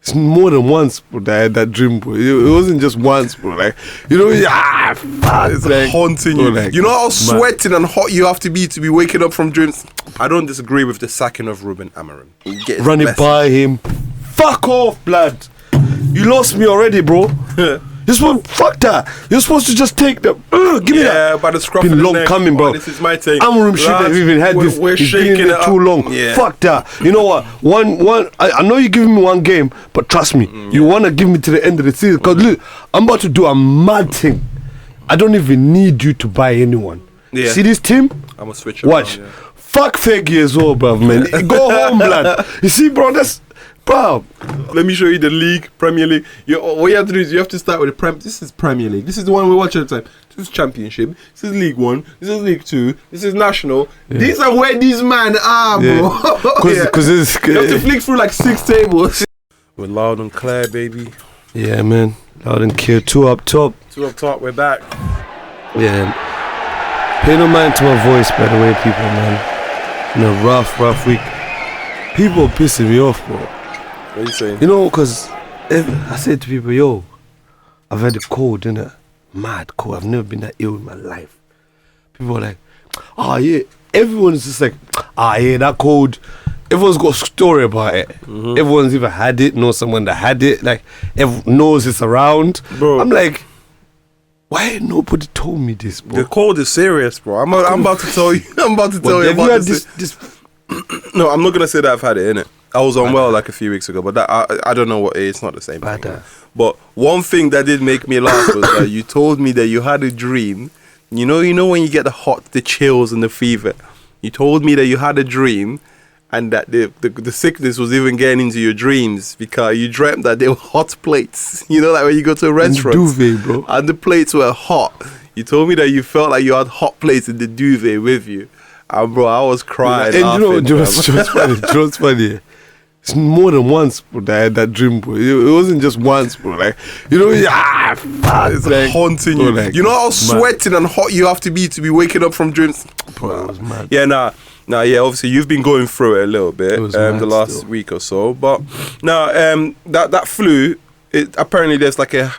It's more than once, bro, that I had that dream, bro. It wasn't just once, bro. Like, you know, it's like, haunting you. Like, you know how sweating and hot you have to be waking up from dreams? I don't disagree with the sacking of Ruben Amorim. Run it by him. Fuck off, blood. You lost me already, bro. You're supposed, fuck that. You're supposed to just take them. Give me that. Yeah, by the scruff of the long neck. coming, bro. This is my take. Amorim shouldn't have even had this. We're shaking it too long. Yeah. Fuck that. You know what? I know you're giving me one game, but trust me, you want to give me to the end of the season. Because look, I'm about to do a mad thing. I don't even need you to buy anyone. Yeah. See this team? I'm going to switch Watch. around, yeah. Fuck Fergie as well, bruv, man. Go home, blood. You see, bro, that's... Bro, let me show you the league, Premier League. What you have to do is you have to start with the This is Premier League. This is the one we watch all the time. This is Championship. This is League 1. This is League 2. This is National. Yeah. These are where these men are, bro. Because you have to flick through like 6 tables. We're loud and clear, baby. Yeah, man. Loud and clear. 2 up top. 2 up top. We're back. Yeah. Pay no mind to my voice, by the way, people, man. In a rough week. People are pissing me off, bro. What are you saying? You know, because I said to people, yo, I've had a cold, innit? Mad cold. I've never been that ill in my life. People are like, yeah. Everyone's just like, yeah, that cold. Everyone's got a story about it. Everyone's either had it, knows someone that had it. Like, everyone knows it's around. Bro. I'm like, why ain't nobody told me this, bro? The cold is serious, bro. I'm about to tell you. I'm about to tell you about this. No, I'm not going to say that I've had it, innit? I was unwell like a few weeks ago, but that I don't know what it is. It's not the same thing. But one thing that did make me laugh was that you told me that you had a dream. You know when you get the chills and the fever. You told me that you had a dream, and that the sickness was even getting into your dreams because you dreamt that they were hot plates. You know, like when you go to a restaurant, duvet, bro, and the plates were hot. You told me that you felt like you had hot plates in the duvet with you, and bro, I was crying. And you know what's funny? It's more than once, bro, that I had that dream, bro. It wasn't just once, bro. Like, you know, it's like haunting you. Like, you know how sweating and hot you have to be waking up from dreams? Bro, it was mad. Yeah, yeah, obviously you've been going through it a little bit the last week or so. But now, that flu, apparently there's like a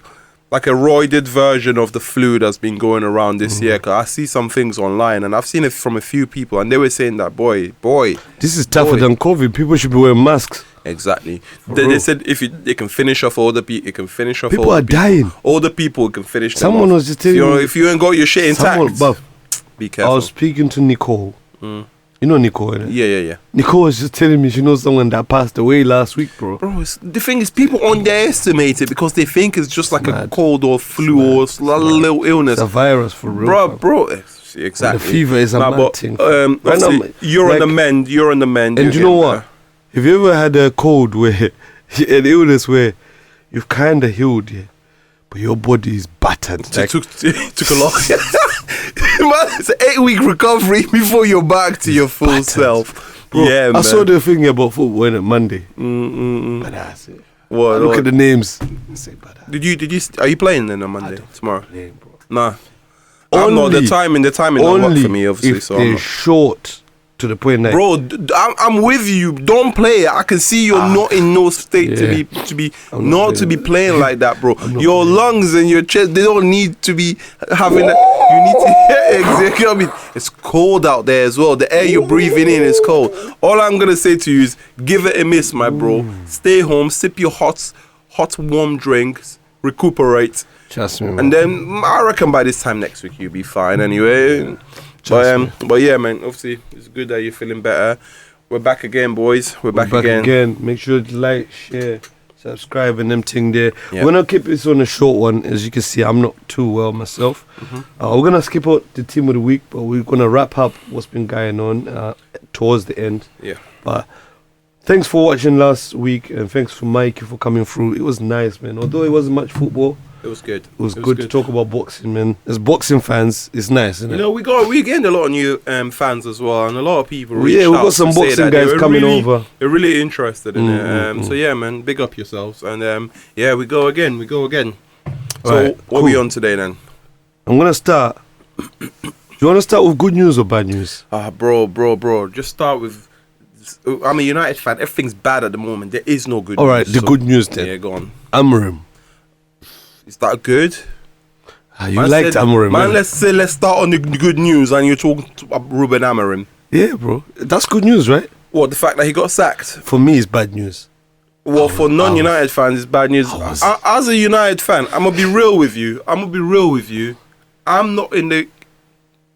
roided version of the flu that's been going around this year. Cause I see some things online, and I've seen it from a few people, and they were saying that, boy, this is tougher than COVID. People should be wearing masks. Exactly. They said if they can finish off all the people, it can finish off. People are dying. All the people can finish. Someone was just telling me, if you ain't got your shit intact, be careful. I was speaking to Nicole. You know Nicole, innit? Yeah. Nicole was just telling me she knows someone that passed away last week, bro. Bro, the thing is, people underestimate it because they think it's just like a cold or flu or a little illness. It's a virus for real. Bro, exactly. The fever is a mad thing. You're on the mend. You're on the mend. And you know what? Have you ever had a cold where, an illness where you've kind of healed, but your body is battered? It took a lot. It's an 8-week recovery before you're back to your full self. Bro, yeah, man. I saw the thing about football on Monday. But that's it. What? Look at the names. I say, Are you playing then on Monday tomorrow? Playing, bro. Nah. I'm not the timing don't work for me, obviously. If they're short to the point that, bro, I'm with you. Don't play. I can see you're not in no state to be playing like that, bro. Your lungs and your chest, they don't need to be having that. You need to exactly. I mean, it's cold out there as well. The air you're breathing in is cold. All I'm gonna say to you is give it a miss, my bro. Stay home, sip your hot warm drinks, recuperate. Trust me, man. And then I reckon by this time next week you'll be fine anyway. But yeah, man, obviously it's good that you're feeling better. We're back again, boys. We're back again. Make sure to like, share, subscribe and them thing there. We're gonna keep this on a short one. As you can see, I'm not too well myself. We're gonna skip out the team of the week, but we're gonna wrap up what's been going on towards the end. But thanks for watching last week, and thanks for Mikey for coming through. It was nice, man. Although it wasn't much football, it was good. It was good to talk about boxing, man. As boxing fans, it's nice, isn't it? You know, we gained a lot of new fans as well, and a lot of people reached out. We got some boxing guys coming over. They're really interested in it. So yeah, man, big up yourselves, and we go again. So right, what are we on today then? I'm gonna start. Do you want to start with good news or bad news? Bro, just start with I'm a United fan. Everything's bad at the moment. There is no good news. All right, the good news then. Yeah, go on. AMOURIM. Is that good? You liked AMOURIM, man. Let's start on the good news, and you're talking about Ruben AMOURIM. Yeah, bro. That's good news, right? What, the fact that he got sacked? For me, it's bad news. Well, for non-United fans, it's bad news. As a United fan, I'm going to be real with you. I'm not in the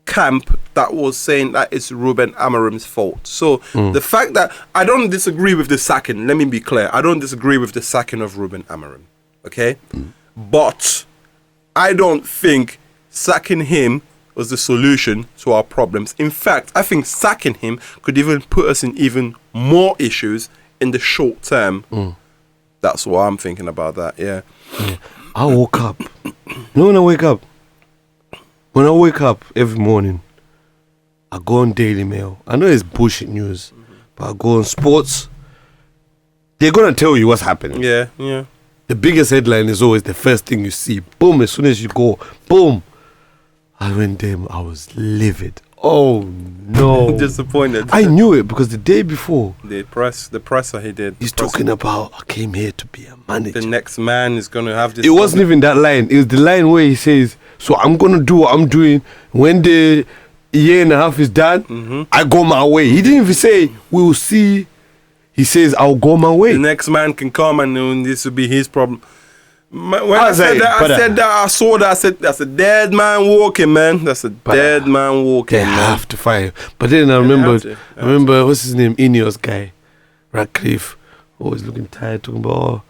camp that was saying that it's Ruben AMOURIM's fault. So the fact that I don't disagree with the sacking, let me be clear. I don't disagree with the sacking of Ruben AMOURIM. Okay? But I don't think sacking him was the solution to our problems. In fact, I think sacking him could even put us in even more issues in the short term. That's what I'm thinking about that, yeah. I woke up. When I wake up every morning, I go on Daily Mail. I know it's bullshit news, but I go on sports. They're going to tell you what's happening. Yeah, yeah. The biggest headline is always the first thing you see. Boom, as soon as you go, boom. I went there, I was livid. Oh no. Disappointed. I knew it because the day before, the presser he did. He's talking about, I came here to be a manager. The next man is going to have this. It wasn't even that line. It was the line where he says, so I'm going to do what I'm doing. When the year and a half is done, I go my way. He didn't even say, we'll see. He says, I'll go my way. The next man can come and this will be his problem. When I said that, I saw that. I said, that's a dead man walking, man. That's a dead man walking. They have to fire him. But then I remember, what's his name? Ineos guy, Radcliffe, always looking tired, talking about,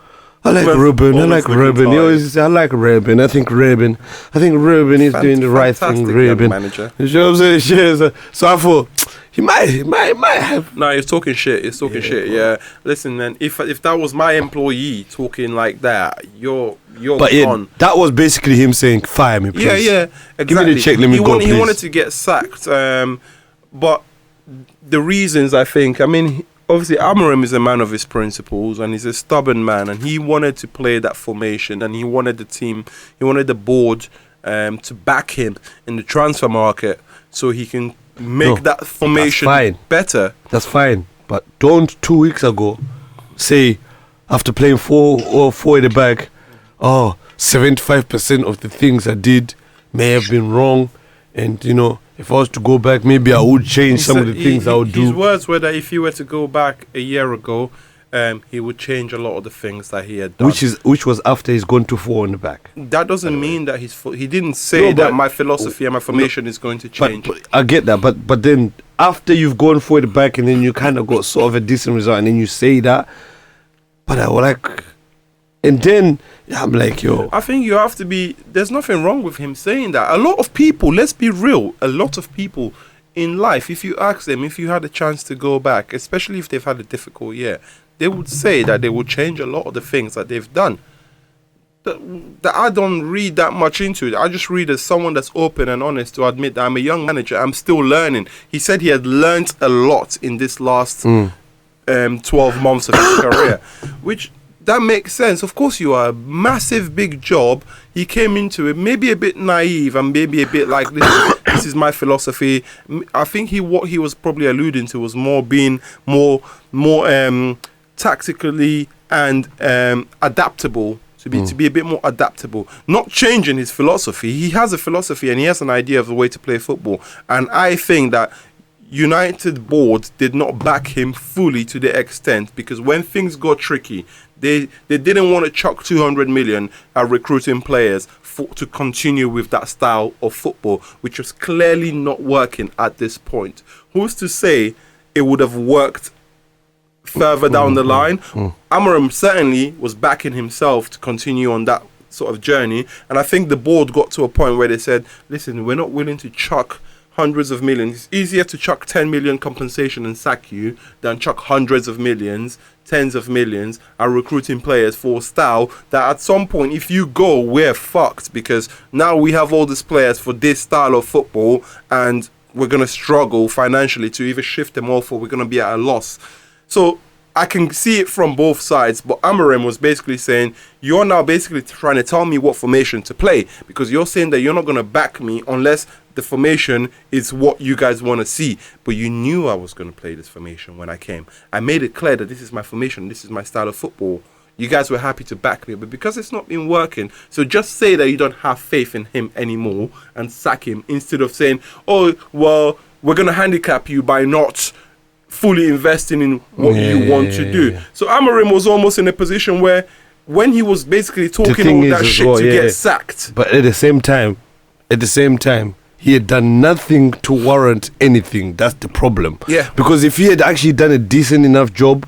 I like Ruben. He always says, I like Ruben. I think Ruben is doing the right thing. Ruben, manager. You know what I'm saying? So I thought he might have. No, he's talking shit. Yeah. Listen, man. If that was my employee talking like that, you're gone. That was basically him saying, "Fire me, please." Yeah. Exactly. Give me the check. Let me go, please. He wanted to get sacked. But the reasons, I think, obviously, AMOURIM is a man of his principles, and he's a stubborn man, and he wanted to play that formation, and he wanted the team, he wanted the board to back him in the transfer market, so he can make that formation better. That's fine, but don't 2 weeks ago say after playing four at the back, 75% of the things I did may have been wrong, and if I was to go back, maybe I would change some of the things I would do. His words were that if he were to go back a year ago, he would change a lot of the things that he had done. Which was after he's gone to 4 on the back. That doesn't mean that he didn't say that my philosophy and my formation is going to change. But I get that, but then after you've gone 4 at the back and then you kind of got sort of a decent result and then you say that, but I was like, and then I'm like, yo. I think you have to be, there's nothing wrong with him saying that. A lot of people, let's be real, a lot of people in life, if you ask them, if you had a chance to go back, especially if they've had a difficult year, they would say that they would change a lot of the things that they've done. That I don't read that much into it. I just read as someone that's open and honest to admit that I'm a young manager. I'm still learning. He said he had learnt a lot in this last 12 months of his career, which that makes sense. Of course, you are a massive, big job. He came into it maybe a bit naive and maybe a bit like, this is my philosophy. I think what he was probably alluding to was more being more tactically and adaptable. To be a bit more adaptable, not changing his philosophy. He has a philosophy and he has an idea of the way to play football. And I think that United board did not back him fully to the extent, because when things got tricky, they didn't want to chuck 200 million at recruiting players to continue with that style of football, which was clearly not working at this point. Who's to say it would have worked further down the line? AMOURIM certainly was backing himself to continue on that sort of journey, and I think the board got to a point where they said, listen, we're not willing to chuck hundreds of millions. It's easier to chuck 10 million compensation and sack you than chuck hundreds of millions, tens of millions, and recruiting players for a style that at some point, if you go, we're fucked, because now we have all these players for this style of football and we're going to struggle financially to either shift them off, or we're going to be at a loss. So I can see it from both sides, but AMOURIM was basically saying, you're now basically trying to tell me what formation to play, because you're saying that you're not going to back me unless the formation is what you guys want to see. But you knew I was going to play this formation when I came. I made it clear that this is my formation, this is my style of football. You guys were happy to back me, but because it's not been working, so just say that you don't have faith in him anymore and sack him, instead of saying, oh, well, we're going to handicap you by not fully investing in what you want to do. So AMOURIM was almost in a position where, when he was basically talking all that shit to get sacked, but at the same time, he had done nothing to warrant anything. That's the problem. Yeah. Because if he had actually done a decent enough job,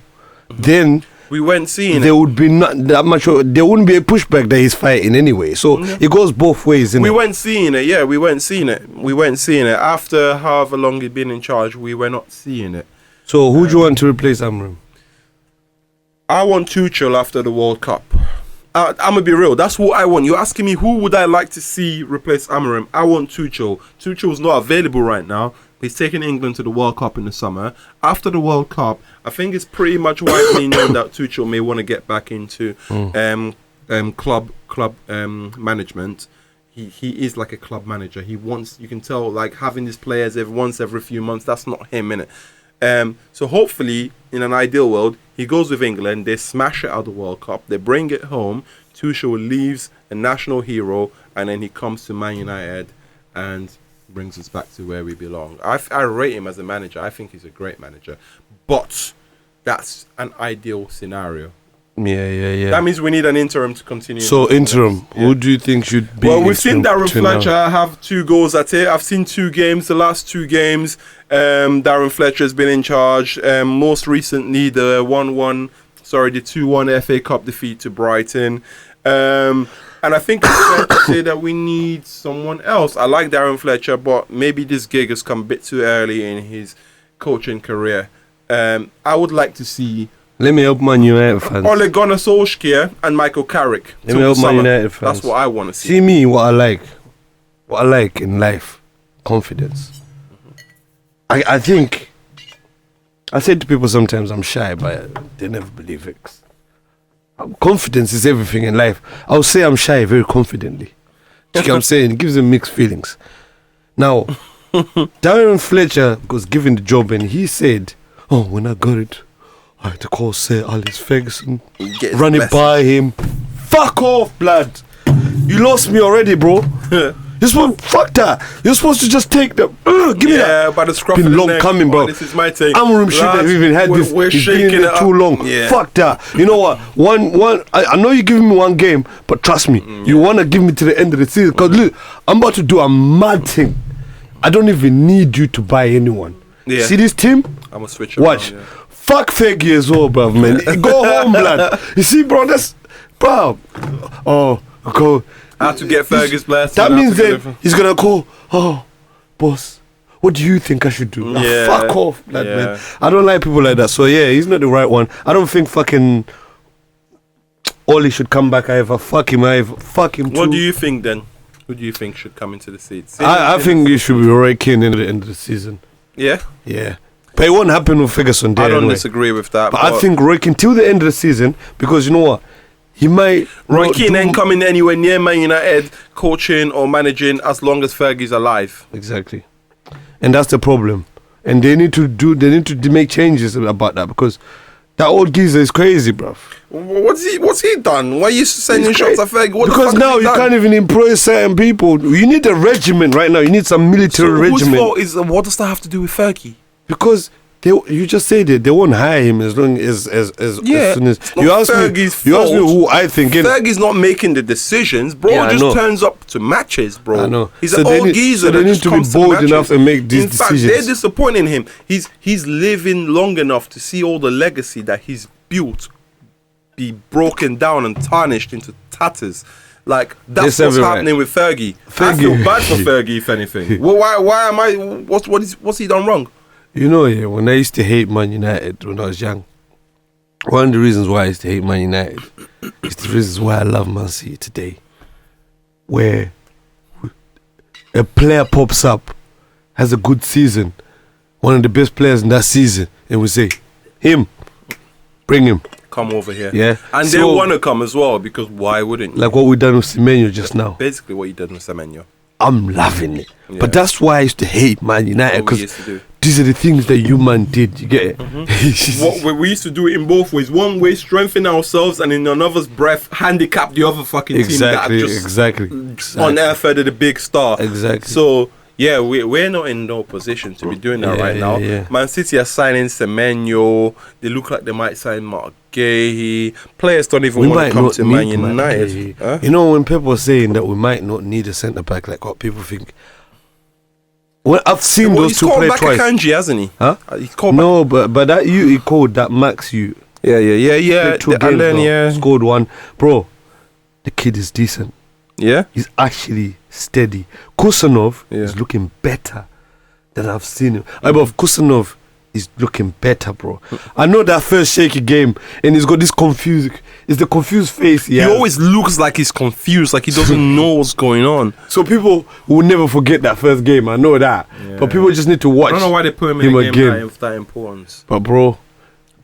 then we weren't seeing there would be not that much. There wouldn't be a pushback that he's fighting anyway. So it goes both ways. We weren't seeing it. Yeah, we weren't seeing it. After however long he'd been in charge, we were not seeing it. So who do you want to replace AMOURIM? I want Tuchel after the World Cup. I'm going to be real. That's what I want. You're asking me who would I like to see replace AMOURIM. I want Tuchel. Tuchel's not available right now. He's taking England to the World Cup in the summer. After the World Cup, I think it's pretty much widely known that Tuchel may want to get back into club management. He is like a club manager. He wants, you can tell, like having these players every few months. That's not him, innit? So hopefully, in an ideal world, he goes with England, they smash it out of the World Cup, they bring it home, Tuchel leaves a national hero, and then he comes to Man United and brings us back to where we belong. I rate him as a manager. I think he's a great manager, but that's an ideal scenario. Yeah. That means we need an interim to continue. So interim, who do you think should be? Well, we've seen Darren Fletcher have 2 goals at it. I've seen 2 games, the last 2 games. Darren Fletcher has been in charge. Most recently, the 2-1 FA Cup defeat to Brighton. And I think it's fair to say that we need someone else. I like Darren Fletcher, but maybe this gig has come a bit too early in his coaching career. I would like to see. Let me help Man United fans. Ole Gunnar Solskjaer and Michael Carrick. Let me help Man United fans. That's what I want to see. See me, what I like. What I like in life. Confidence. I think, I say to people sometimes I'm shy, but they never believe it. Confidence is everything in life. I'll say I'm shy very confidently. You know what I'm saying? It gives them mixed feelings. Now, Darren Fletcher was given the job and he said, oh, when I got it, I had to call Sir Alex Ferguson, run it by him. Fuck off, blood. You lost me already, bro. You're supposed, fuck that. You're supposed to just take the. Give me that. Yeah, by the scruff been of the long neck. coming, bro. This is my take. AMOURIM should have even had this. We're shaking it too long. Yeah. Fuck that. You know what? I know you're giving me 1 game, but trust me, you want to give me to the end of the season. Because look, I'm about to do a mad thing. I don't even need you to buy anyone. Yeah. See this team? I'm going to switch Watch. around, yeah. Fuck Fergie as well, bruv, man. Go home, blood. You see, bro, that's. Bro. Oh, go. I have to get Fergie's blessing. That means that he's going to call, oh, boss, what do you think I should do? Yeah. Fuck off, blood, man. I don't like people like that. So, yeah, he's not the right one. I don't think fucking Oli should come back either. Fuck him either. Fuck him too. What do you think then? Who do you think should come into the seats? I think it should be Roy Keane at the end of the season. Yeah? Yeah. But it won't happen with Ferguson there. I don't anyway. disagree with that. But I think Roy Keane till the end of the season, because you know what? He might. Roy Keane ain't coming anywhere near Man United coaching or managing as long as Fergie's alive. Exactly. And that's the problem. And they need to make changes about that, because that old geezer is crazy, bruv. What's he done? Why are you sending shots at Fergie? Because now you can't even employ certain people. You need a regiment right now. You need some military regiment. Whose fault is what does that have to do with Fergie? Because you just said it. They won't hire him as long as soon as you ask me. You ask me who I think. Fergie's not making the decisions, bro. Yeah, just turns up to matches, bro. I know. He's an old geezer. So they need to be bold enough and make these decisions. In fact, they're disappointing him. He's living long enough to see all the legacy that he's built be broken down and tarnished into tatters. Like that's what's happening with Fergie. I feel bad for Fergie, if anything. Well, why am I? What's he done wrong? You know, yeah, when I used to hate Man United when I was young, one of the reasons why I used to hate Man United is the reasons why I love Man City today. Where a player pops up, has a good season, one of the best players in that season, and we say, him. Bring him. Come over here. Yeah. And they want to come as well, because why wouldn't you? Like what we done with Semenyo just now. Basically what you did with Semenyo. I'm loving it. Yeah. But that's why I used to hate Man United, because these are the things that you man did. You get it? What we used to do it in both ways. One way, strengthen ourselves, and in another's breath, handicap the other fucking team that just exactly. unearthed the big star. Exactly. So yeah, we're not in no position to be doing that right now. Yeah. Man City are signing Semenyo. They look like they might sign Mark Gahey. Players don't even want to come to Man United. Huh? You know, when people are saying that we might not need a centre back, like what people think. Well, I've seen those two play twice. He's called back Akanji, hasn't he? Huh? He's called but that he called that Max you. Yeah. Two games, scored one. Bro, the kid is decent. Yeah? He's actually steady. Kusanov is looking better than I've seen him. But Kusanov is looking better, bro. I know that first shaky game, and he's got this confused. It's the confused face. He always looks like he's confused, like he doesn't know what's going on. So people will never forget that first game. I know that, but people just need to watch. I don't know why they put him in a game of that importance. But bro,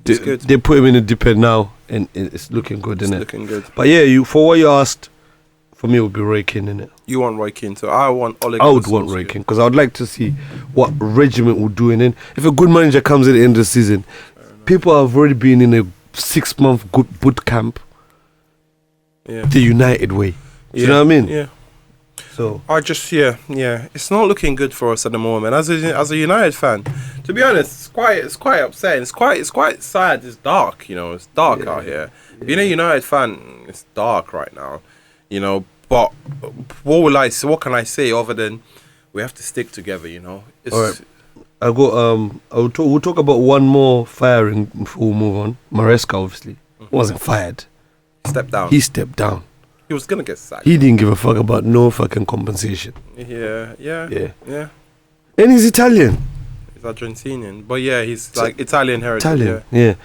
they put him in the deep end now, and it's looking good, isn't it? Looking good. But yeah, for what you asked, for me it would be Roy Keane, innit? You want Roy Keane, so I want Ole. I would want Roy Keane, because I would like to see what regiment will do. And then if a good manager comes at the end of the season, people have already been in a 6-month good boot camp. Yeah. The United way. Do you know what I mean? Yeah. So I just it's not looking good for us at the moment. As a United fan, to be honest, it's quite upsetting. It's quite sad. It's dark, you know. It's dark out here. Being a United fan, it's dark right now, you know. But what can I say other than we have to stick together, you know? All right. We'll talk about one more firing before we move on. Maresca obviously wasn't fired. Stepped down. He stepped down. He was gonna get sacked. He didn't give a fuck about no fucking compensation. Yeah. And he's Italian. He's Argentinian, but yeah, he's like Italian heritage. Italian, yeah.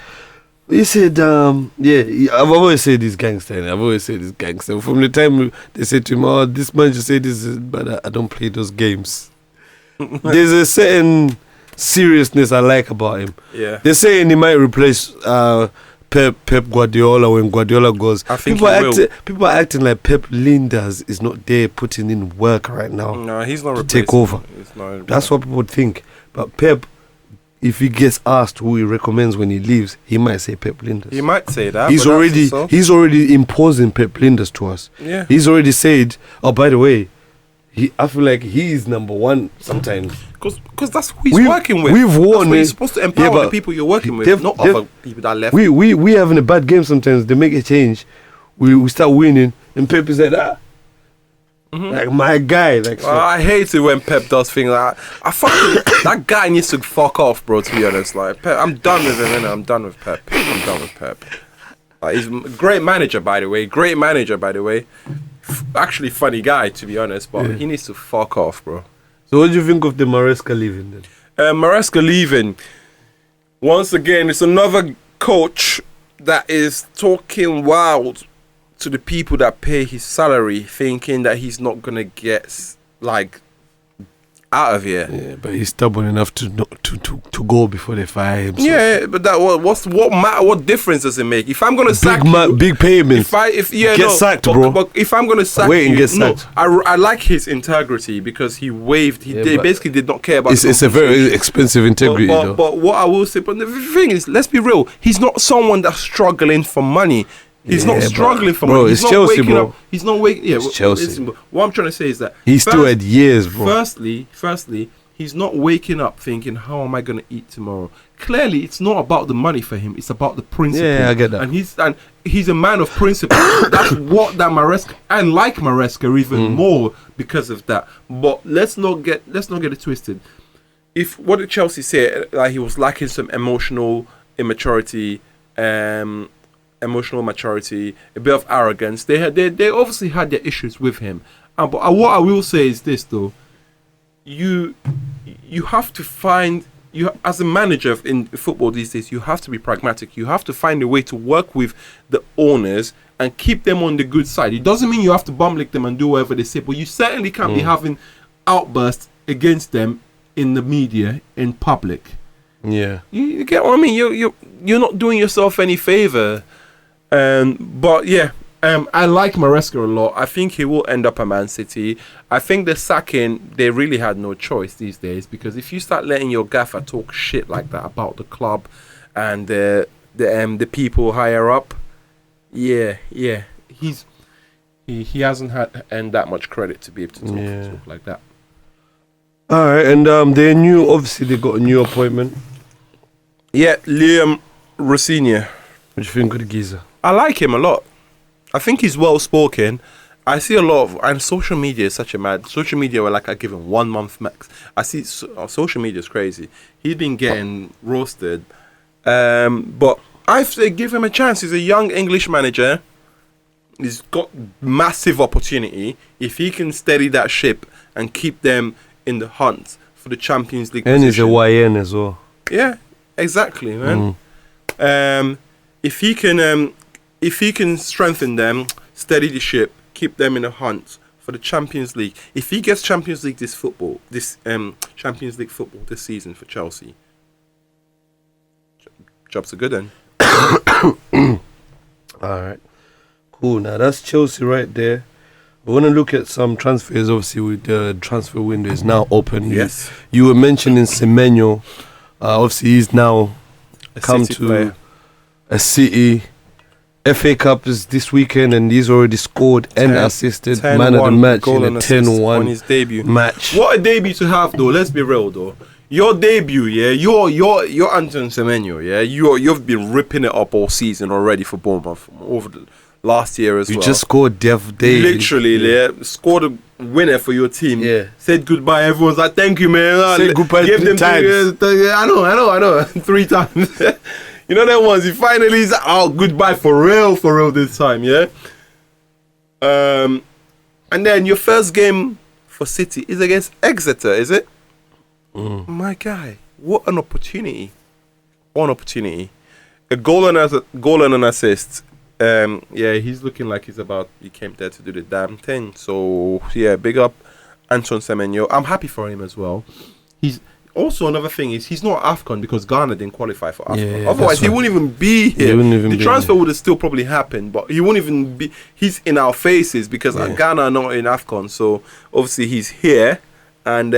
He said, I've always said this gangster. From the time they said to him, oh, this man just said this, but I don't play those games. There's a certain seriousness I like about him. Yeah. They're saying he might replace Pep Guardiola when Guardiola goes. I think people are acting like Pep Linders is not there putting in work right now. No, he's not to take over. That's what people think. But Pep, if he gets asked who he recommends when he leaves, he might say Pep Linders. He might say that. He's already imposing Pep Linders to us. Yeah. He's already said, oh, by the way, I feel like he's number one sometimes. Because that's who he's working with. We've won. You're supposed to empower the people you're working with, not other people that left. We having a bad game sometimes. They make a change. We start winning, and Pep is like that. Like my guy. I hate it when Pep does things like that. That guy needs to fuck off, bro. To be honest, like Pep, I'm done with him. I'm done with Pep. He's a great manager, by the way. Actually, funny guy, to be honest, but he needs to fuck off, bro. So, what do you think of the Maresca leaving then? Maresca leaving. Once again, it's another coach that is talking wild to the people that pay his salary, thinking that he's not gonna get out of here. Yeah, but he's stubborn enough to go before they fire him. So. Yeah, but what difference does it make? If I'm gonna sack big payments. Get sacked, bro. But if I'm gonna sack get sacked. I like his integrity because he waived. They basically did not care about. It's a very expensive integrity, though. But what I will say, but the thing is, let's be real. He's not someone that's struggling for money. He's not struggling for money. He's not Chelsea, waking up. He's not waking. Yeah, it's Chelsea. Listen, what I'm trying to say is that he still had years, bro. Firstly, he's not waking up thinking, "How am I going to eat tomorrow?" Clearly, it's not about the money for him. It's about the principle. Yeah, I get that. And he's a man of principle. That's what that Maresca, and like Maresca even more because of that. But let's not get it twisted. If what did Chelsea say? Like he was lacking some emotional maturity, a bit of arrogance. They obviously had their issues with him. But what I will say is this though: you have to find. As a manager in football these days, you have to be pragmatic. You have to find a way to work with the owners and keep them on the good side. It doesn't mean you have to bum lick them and do whatever they say, but you certainly can't be having outbursts against them in the media, in public. Yeah. You get what I mean? You're not doing yourself any favor. But yeah, I like Maresca a lot. I think he will end up at Man City. I think the sacking, they really had no choice these days, because if you start letting your gaffer talk shit like that about the club and the people higher up, yeah, he hasn't had that much credit to be able to talk like that. All right, and they got a new appointment. Yeah, Liam Rossignol. What do you think of the geezer? I like him a lot. I think he's well spoken. I see a lot of, and social media is such a mad. Social media were like, I give him 1 month max. I see social media is crazy. He's been getting roasted, but I say give him a chance. He's a young English manager. He's got massive opportunity if he can steady that ship and keep them in the hunt for the Champions League. And he's a YN as well. Yeah, exactly, man. If he can strengthen them, steady the ship, keep them in the hunt for the Champions League. If he gets Champions League Champions League football this season for Chelsea, job's a good one. All right, cool. Now that's Chelsea right there. We want to look at some transfers. Obviously, with the transfer window is now open. Yes. You were mentioning Semenyo. Obviously, he's now come City to player. a City. FA Cup is this weekend, and he's already scored and assisted. Man of the match in a 10-1 on his debut match. What a debut to have, though. Let's be real, though. Your debut, yeah. You're Anton Semenyo, yeah. You've been ripping it up all season already for Bournemouth over the last year as well. You just scored Dev Day. Literally, yeah. Scored a winner for your team. Yeah. Said goodbye. Everyone's like, thank you, man. Said goodbye Give 3 them times. I know. 3 times. You know that ones. He finally is goodbye for real this time, yeah. And then your first game for City is against Exeter, is it? My guy, what an opportunity! What an opportunity! A goal and an assist. Yeah, he's looking like he came there to do the damn thing. So yeah, big up Anton Semenyo. I'm happy for him as well. He's also, another thing is he's not AFCON because Ghana didn't qualify for AFCON. Yeah, otherwise he wouldn't even be here. The transfer here. would have still probably happened, but he wouldn't even be. He's in our faces because Ghana are not in AFCON. So obviously he's here. And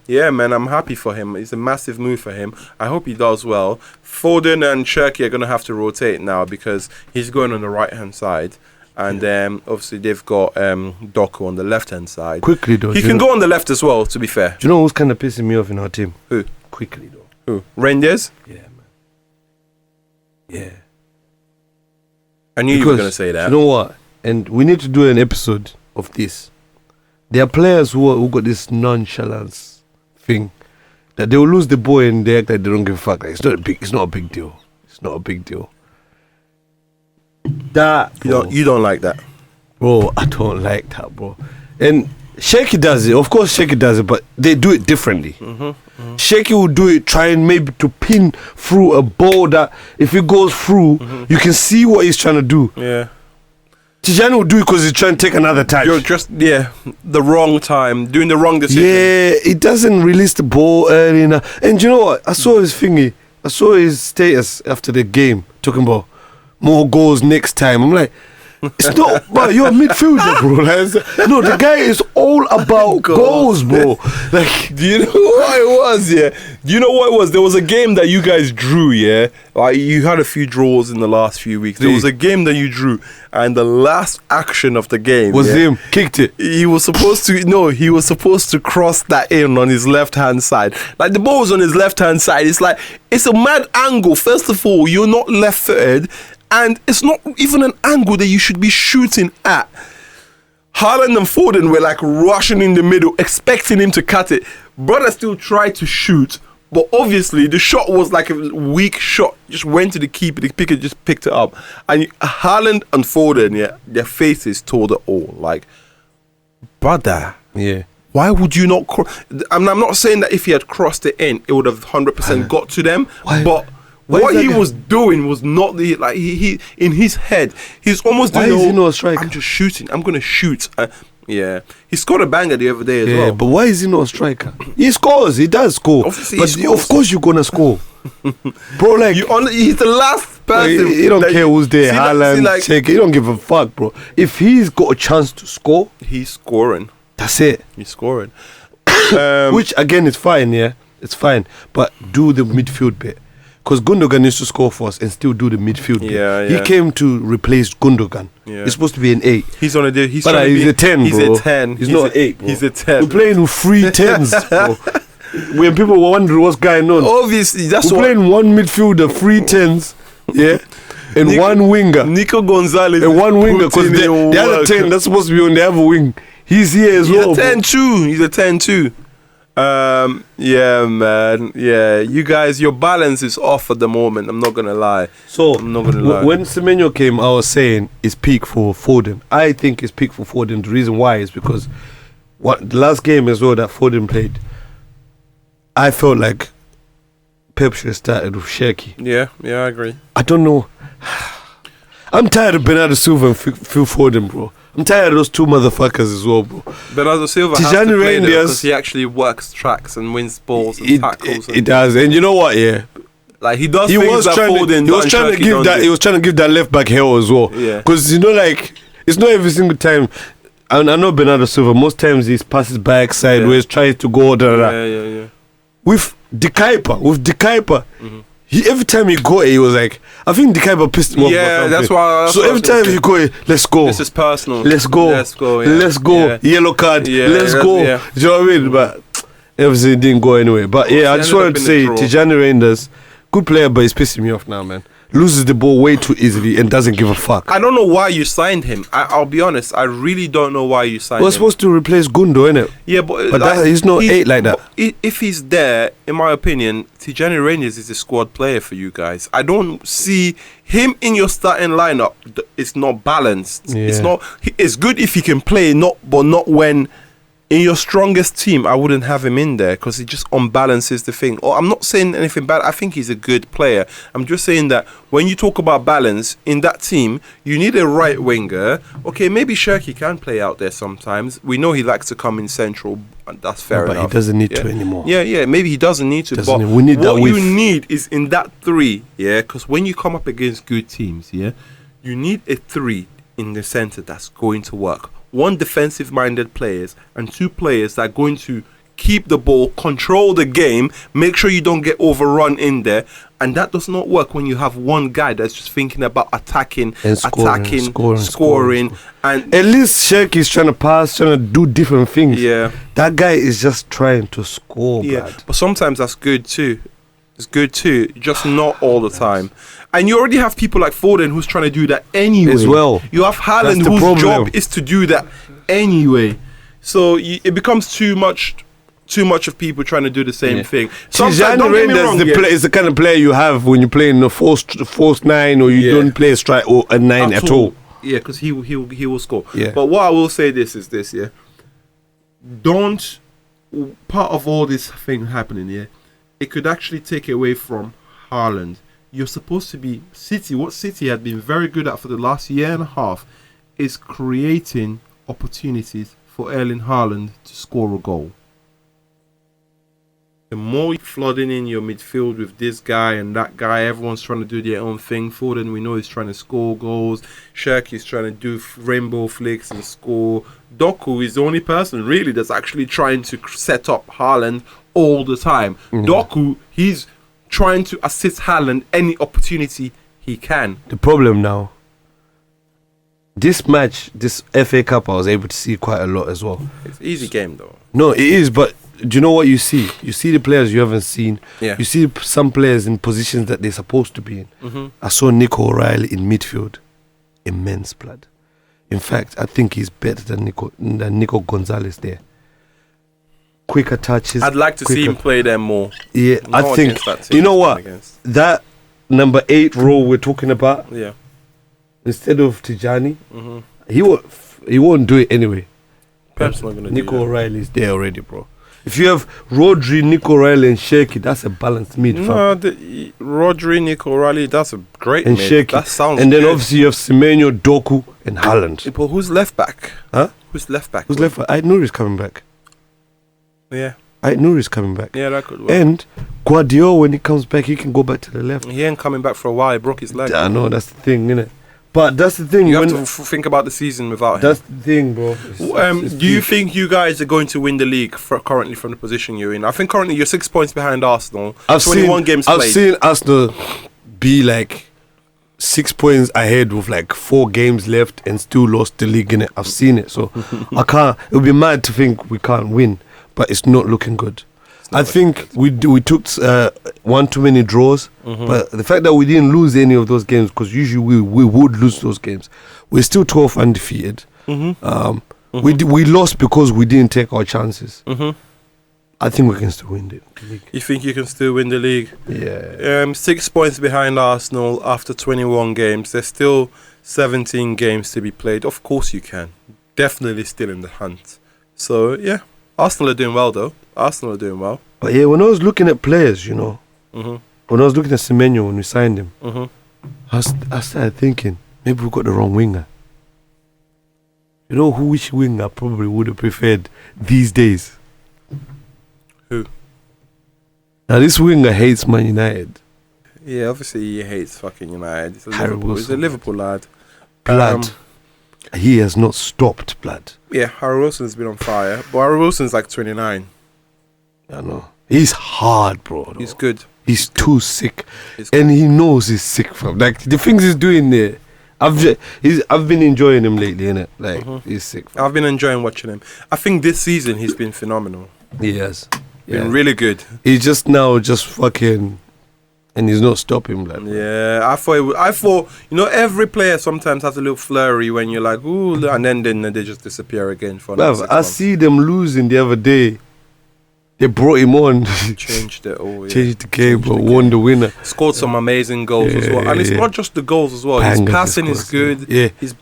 yeah, man, I'm happy for him. It's a massive move for him. I hope he does well. Foden and Cherki are going to have to rotate now because he's going on the right-hand side. And obviously they've got Doku on the left-hand side. Quickly, though. He can go on the left as well, to be fair. Do you know who's kind of pissing me off in our team? Who? Quickly, though. Who? Rangers? Yeah, man. Yeah. I knew you were going to say that. You know what? And we need to do an episode of this. There are players who got this nonchalance thing that they will lose the ball and they act like they don't give a fuck. Like, it's not a big deal. It's not a big deal. That you don't like that, bro. I don't like that, bro. And Shaky does it. Of course, Shaky does it, but they do it differently. Shaky will do it, trying maybe to pin through a ball that if it goes through, you can see what he's trying to do. Yeah. Tijani will do it because he's trying to take another touch. You're just the wrong time, doing the wrong decision. Yeah, he doesn't release the ball early enough. And you know what? I saw his thingy. I saw his status after the game talking about more goals next time. I'm like, it's not, but you're a midfielder, bro. Like, no, the guy is all about goals, bro. Like, do you know what it was? Yeah, do you know what it was? There was a game that you guys drew. Yeah, like you had a few draws in the last few weeks. There was a game that you drew, and the last action of the game was him kicked it. He was supposed to cross that in on his left hand side. Like the ball was on his left hand side. It's like it's a mad angle. First of all, you're not left footed. And it's not even an angle that you should be shooting at. Haaland and Foden were like rushing in the middle, expecting him to cut it. Brother still tried to shoot, but obviously the shot was like a weak shot. Just went to the keeper, the picker just picked it up. And Haaland and Foden, their faces told it all. Like, brother, why would you not cross? I'm not saying that if he had crossed it in, it would have 100% got to them, but what he was doing was not the he in his head. He's almost doing. Why is he not a striker? I'm just shooting. I'm gonna shoot. Yeah, he scored a banger the other day as well. But why is he not a striker? He scores. He does score. Obviously, but he scores. of course you're gonna score, bro. Like he's the last person. He don't care who's there. Haaland, Check. he don't give a fuck, bro. If he's got a chance to score, he's scoring. That's it. He's scoring. Which again is fine. Yeah, it's fine. But do the midfield bit. Because Gundogan used to score for us and still do the midfield bit. Yeah. He came to replace Gundogan. Yeah. He's supposed to be an 8. He's on a deal. He's a 10, he's bro. A 10. He's not an 8, bro. He's a 10. We're playing with 3 10s, bro. When people were wondering what's going on. Obviously, that's we're playing 1 midfielder, 3 10s, yeah, and 1 winger. Nico Gonzalez and 1 winger, because the other 10 that's supposed to be on the other wing. He's here as well. He's a 10 too. He's a 10 too. Yeah, man. Yeah, you guys, your balance is off at the moment. I'm not gonna lie. So I'm not gonna lie. When Semenyo came, I was saying it's peak for Foden. I think it's peak for Foden. The reason why is because the last game as well that Foden played, I felt like Pep should have started with Cherki. Yeah, I agree. I don't know. I'm tired of Bernardo Silva and Phil Foden, bro. I'm tired of those 2 motherfuckers as well, bro. Bernardo Silva has to play because he actually works tracks and wins balls and tackles. He does, and you know what? Yeah, like he does. He was trying to give that left back hell as well. Yeah, because you know, like it's not every single time. I know Bernardo Silva. Most times he passes back sideways, tries to go. Yeah. With the Kuiper, every time he got it, he was like, I think the Kuiper pissed him off. Yeah, that's why. So every time he got it, let's go. This is personal. Let's go. Yeah. Let's go. Yeah. Yellow card. Yeah, let's go. Yeah. Do you know what I mean? But obviously it didn't go anyway. But yeah, I just wanted to say Tijani Reinders, good player, but he's pissing me off now, man. Loses the ball way too easily and doesn't give a fuck. I don't know why you signed him. I'll be honest. I really don't know why you signed him. We're supposed to replace Gundo, innit? Yeah, but he's not 8 like that. If he's there, in my opinion, Tijani Reinders is a squad player for you guys. I don't see him in your starting lineup. It's not balanced. Yeah. It's not. It's good if he can play, but not when. In your strongest team, I wouldn't have him in there because it just unbalances the thing. Or I'm not saying anything bad. I think he's a good player. I'm just saying that when you talk about balance in that team, you need a right winger. Okay, maybe Cherki can play out there sometimes. We know he likes to come in central. And that's fair enough. But he doesn't need to anymore. Yeah. Maybe he doesn't need to. We need that. What you need is in that 3. Yeah, because when you come up against good teams, yeah, you need a 3 in the center that's going to work. 1 defensive-minded players and 2 players that are going to keep the ball, control the game, make sure you don't get overrun in there. And that does not work when you have 1 guy that's just thinking about attacking, and scoring. And at least Cherki is trying to pass, trying to do different things. Yeah, that guy is just trying to score. Yeah, but sometimes that's good too. It's good too, just not all the time. And you already have people like Foden who's trying to do that anyway. As well. You have Haaland whose job is to do that anyway. So it becomes too much of people trying to do the same thing. Tijani Reinders is the kind of player you have when you play in a false 9 or you don't play a strike or a 9 at all. Yeah, because he will score. Yeah. But what I will say is this, yeah. Don't, part of all this thing happening, yeah, it could actually take away from Haaland. You're supposed to be City. What City had been very good at for the last year and a half is creating opportunities for Erling Haaland to score a goal. The more you're flooding in your midfield with this guy and that guy, everyone's trying to do their own thing. Foden, we know he's trying to score goals. Cherki's trying to do rainbow flicks and score. Doku is the only person really that's actually trying to set up Haaland all the time. Doku, he's trying to assist Haaland any opportunity he can. The problem now, this match, this FA Cup, I was able to see quite a lot as well. It's an easy game though. No, it is, but do you know what you see? You see the players you haven't seen. Yeah. You see some players in positions that they're supposed to be in. I saw Nico O'Reilly in midfield. Immense blood. In fact, I think he's better than Nico Gonzalez there. Quicker touches. I'd like to see him play them more. Yeah, I think, you know what? That number 8 role we're talking about, yeah, instead of Tijani, he won't do it anyway. Pep's not gonna Nico O'Reilly's there already, bro. If you have Rodri, Nico O'Reilly and Cherki, that's a balanced mid. No, Rodri, Nico O'Reilly, that's a great and mid. Cherki. That sounds and then good. Obviously you have Semenyo, Doku and Haaland. But who's left back? Huh? Who's left back? Who's left back? Aït-Nouri's coming back. Yeah. Aït-Nouri's coming back. Yeah, that could work. And Guardiola, when he comes back, he can go back to the left. He ain't coming back for a while. He broke his leg. I know, that's the thing, innit? But that's the thing. You have to think about the season without him. That's the thing, bro. Do you think you guys are going to win the league currently from the position you're in? I think currently you're 6 points behind Arsenal. 21 games played. I've seen Arsenal be like 6 points ahead with like 4 games left and still lost the league, innit? I've seen it. So I can't. It would be mad to think we can't win, but it's not looking good. I think we took one too many draws, but the fact that we didn't lose any of those games, because usually we would lose those games, we're still 12 undefeated. We lost because we didn't take our chances. I think we can still win the league. You think you can still win the league? Yeah. 6 points behind Arsenal after 21 games. There's still 17 games to be played. Of course you can. Definitely still in the hunt. So, yeah. Arsenal are doing well, though. Arsenal are doing well. But yeah, when I was looking at players, you know, when I was looking at Semenyo when we signed him, I started thinking, maybe we got the wrong winger. You know which winger I probably would have preferred these days? Who? Now this winger hates Man United. Yeah, obviously he hates fucking United. He's Wilson. a Liverpool lad. Blood. He has not stopped, blood. Yeah, Harry Wilson's been on fire. But Harry Wilson's like 29. I know. He's hard, bro. Though. He's good. He's too sick. And he knows he's sick, fam. Like, the things he's doing there. I've been enjoying him lately, innit? Like, he's sick, fam. I've been enjoying watching him. I think this season he's been phenomenal. He has. Been really good. He's just now fucking... And he's not stopping, like. Yeah, I thought, you know, every player sometimes has a little flurry when you're like, ooh, and then they just disappear again for another 6 months. see them losing the other day. They brought him on. Changed it all. Yeah. Changed the game, but won the winner. Scored some amazing goals as well. And it's not just the goals as well. His passing is good. Yeah. His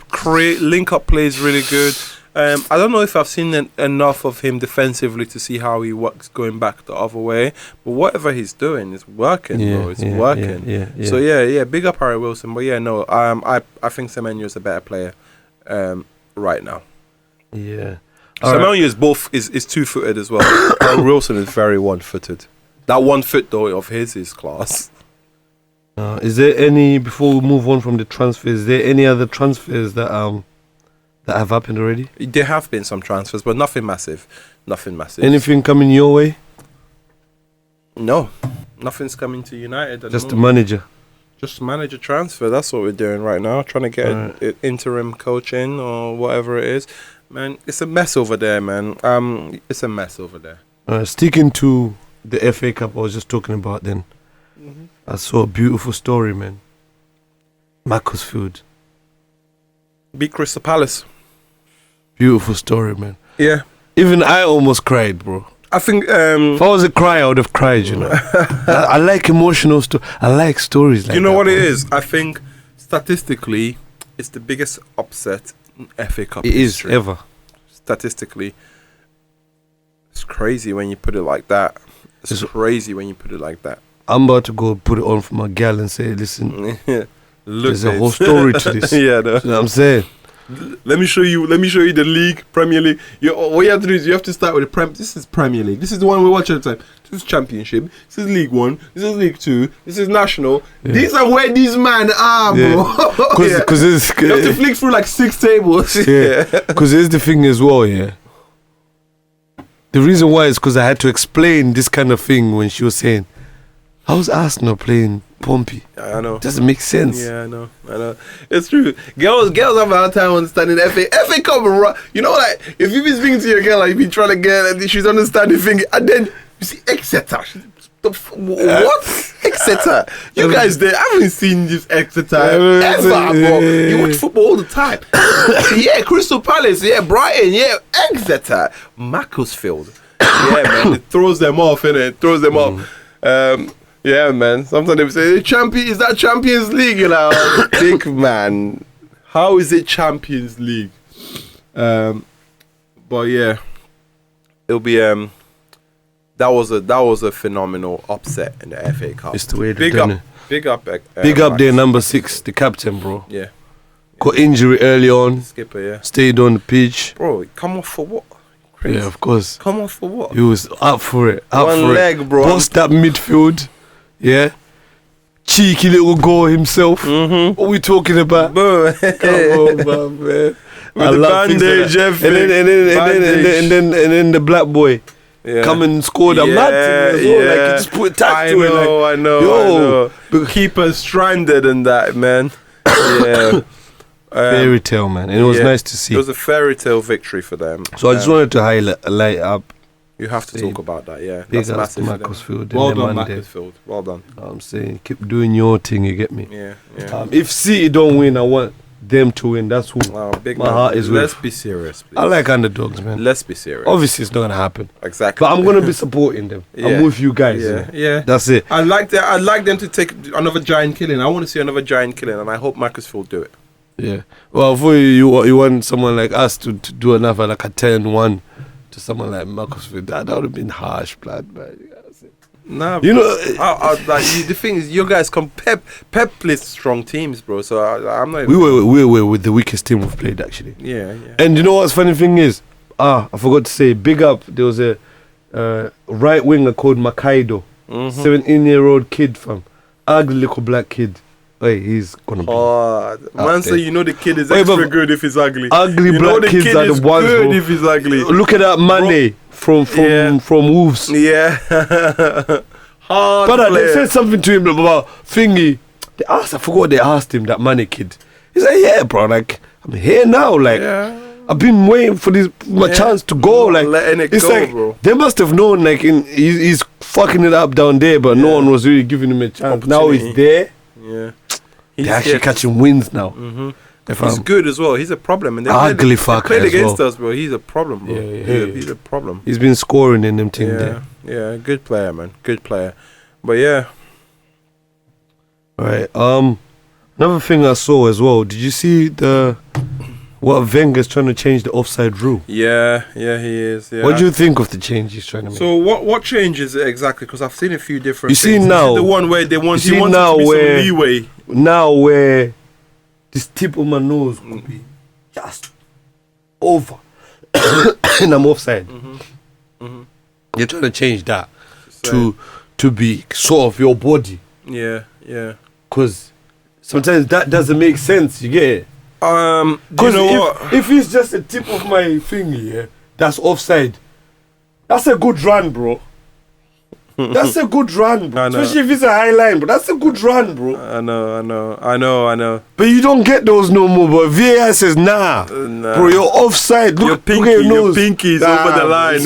link-up play is really good. I don't know if I've seen enough of him defensively to see how he works going back the other way. But whatever he's doing is working, bro. It's working. Yeah. So, yeah, big up Harry Wilson. But, yeah, no, I think Semenyo is a better player right now. Yeah. Semenyo is two-footed as well. Harry Wilson is very one-footed. That 1 foot, though, of his is class. Is there any, before we move on from the transfers, is there any other transfers that have happened already? There have been some transfers, but nothing massive. Anything coming your way? No. Nothing's coming to United at Just the the manager? Just manager transfer. That's what we're doing right now. Trying to get an interim coach in or whatever it is. Man, it's a mess over there, man. It's a mess over there. Sticking to the FA Cup I was just talking about then. I saw a beautiful story, man. MACCLESFIELD. Beat Crystal Palace. Beautiful story, man. Yeah. Even I almost cried, bro. I think... if I was a crier, I would have cried, you know. I like emotional stories. I like stories like that. You know what bro. it is? I think, statistically, it's the biggest upset in FA Cup history. It is, ever. Statistically. It's crazy when you put it like that. It's crazy when you put it like that. I'm about to go put it on for my gal and say, listen, Look, there's a whole story to this. Yeah, no. You know what I'm saying? Let me show you the league, Premier League. What you have to do is you have to start with the This is Premier League. This is the one we watch all the time. This is Championship. This is League 1. This is League 2. This is National. Yeah. These are where these men are, bro. Because you have to flick through like 6 tables. Yeah. Because here's the thing as well, yeah. The reason why is because I had to explain this kind of thing when she was saying, how's Arsenal playing Pompey? I know. Doesn't make sense. Yeah, I know. It's true. Girls have a hard time understanding FA Cup. You know, like, if you've been speaking to your girl, like, you've been trying to get, and she's understanding thing, and then you see Exeter. What? Exeter? You guys there? I haven't seen this Exeter ever, bro. You watch football all the time. Yeah, Crystal Palace. Yeah, Brighton. Yeah, Exeter. Macclesfield. Yeah, man. It throws them off, innit? It throws them off. Yeah, man. Sometimes they say, is that Champions League? You know, think, man. How is it Champions League? But yeah, it'll be that was a phenomenal upset in the FA Cup. It's the way they've done it. Big up there, number 6, the captain, bro. Yeah. Got injury early on. Skipper, yeah. Stayed on the pitch. Bro, come off for what? Crazy. Yeah, of course. Come off for what? He was up for it. Up One for leg, it. bro. Bossed that midfield. Yeah. Cheeky little goal himself. Mm-hmm. What we talking about? Bro. Come on, man. With the bandage, and then the black boy come and scored a mad thing as well. Like he just put tax to it. Like, I know. But keeper stranded in that, man. Yeah. Fairy tale, man. And it was nice to see. It was a fairy tale victory for them. So I just wanted to highlight up. You have to talk about that, yeah. Big That's massive. MACCLESFIELD. Well done, MACCLESFIELD. Well done. I'm saying, keep doing your thing, you get me? Yeah. If City don't win, I want them to win. That's who my heart is with. Let's be serious, please. I like underdogs, man. Let's be serious. Obviously, it's not going to happen. Exactly. But I'm going to be supporting them. I'm with you guys. Yeah. That's it. I'd like them to take another giant killing. I want to see another giant killing, and I hope MACCLESFIELD do it. Yeah. Well, for you want someone like us to do another, like a 10-1 to someone like MACCLESFIELD. That would have been harsh, blood, man. Nah, you know, the thing is, you guys Pep plays strong teams, bro. So I'm not. We were with the weakest team we've played, actually. Yeah. And you know what's funny thing is, I forgot to say, big up. There was a right winger called Makaido, 17-year-old kid from ugly little black kid. Hey, he's gonna be. Man, so you know the kid is extra good if he's ugly. Ugly you black kids are the ones. Good if he's ugly. Look at that Mane from Wolves. Yeah. Hard But player. they said something to him about thingy. I forgot what they asked him, that Mane kid. He's like, yeah, bro, like I'm here now, like I've been waiting for my chance to go, like letting it it's go, like, bro. They must have known, like he's fucking it up down there, but no one was really giving him a chance. Now he's there. Yeah. They're actually catching wins now. He's good as well. He's a problem. And they ugly fucker played as against well. us, bro. He's a problem, bro. He's a problem. He's been scoring in them things there. Yeah, good player, man. Good player. But yeah. Right. Another thing I saw as well. Did you see what Wenger's trying to change the offside rule? Yeah, he is. Yeah. What do you think of the change he's trying to make? So what changes it exactly? Because I've seen a few different. You see things. now, the one where they want. He wants to be some leeway. Now where this tip of my nose could be just over, and I'm offside. You're trying to change that to be sort of your body. Yeah. Because sometimes that doesn't make sense. You get it? Do you know what? If it's just a tip of my finger, that's offside. That's a good run, bro. That's a good run, bro. Especially if it's a high line, but that's a good run, bro. I know. But you don't get those no more, but VAR says, nah. Bro, you're offside. Look at your nose. Your pinky's over the line.